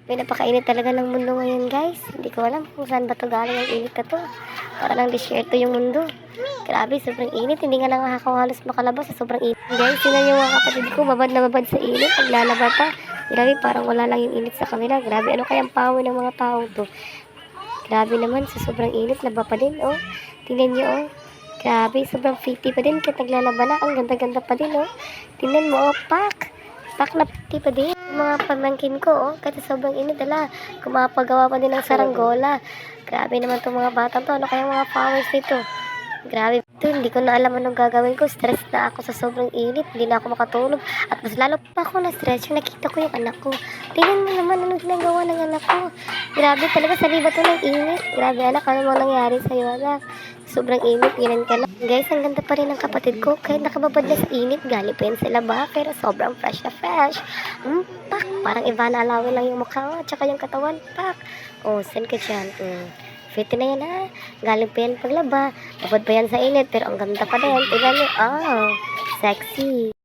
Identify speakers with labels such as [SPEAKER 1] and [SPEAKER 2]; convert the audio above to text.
[SPEAKER 1] Pinapakainit talaga ng mundo ngayon, guys. Hindi ko alam kung saan ba ito galing ang init na to. Para lang disyerto yung mundo. Grabe, sobrang init. Hindi nga lang ako halos makalabas sa sobrang init. Guys, yun na yung mga kapatid ko. Babad na babad sa init. Paglalaba pa. Grabe, parang wala lang yung init sa kanila. Grabe, ano kayang pawin ng mga tao to? Grabe naman, sa sobrang init. Laba pa din, oh. Tingnan nyo, oh. Grabe, sobrang fitty pa din. Kahit naglalaba na, ang ganda-ganda pa din, oh. Tingnan mo, oh, pak. Pak na pati pa din. Mga pamangkin ko, oh, kahit sobrang init, kumapagawa pa din ng saranggola. Grabe naman itong mga batang to. Ano kayang mga powers dito? Grabe ito, hindi ko na alam anong gagawin ko. Stress na ako sa sobrang init. Hindi na ako makatulog. At mas lalo pa ako na-stress yung nakita ko yung anak ko. Tingnan mo naman anong ginagawa ng anak ko. Grabe talaga, saliba to ng init. Grabe anak, ano mang nangyari sa'yo anak? Sobrang init, ginan ka na. Guys, ang ganda pa rin ng kapatid ko. Kahit nakababad na sa init, galing pa yan sila ba? Pero sobrang fresh na fresh. Pak! Parang Ivana Alawi lang yung mukha, at saka yung katawan, pak! Oh, saan ka dyan? Fit na yan ha. Galing pa yan paglaba. Babad pa yan sa init, pero ang ganda pa din. Tingnan nyo, oh, sexy.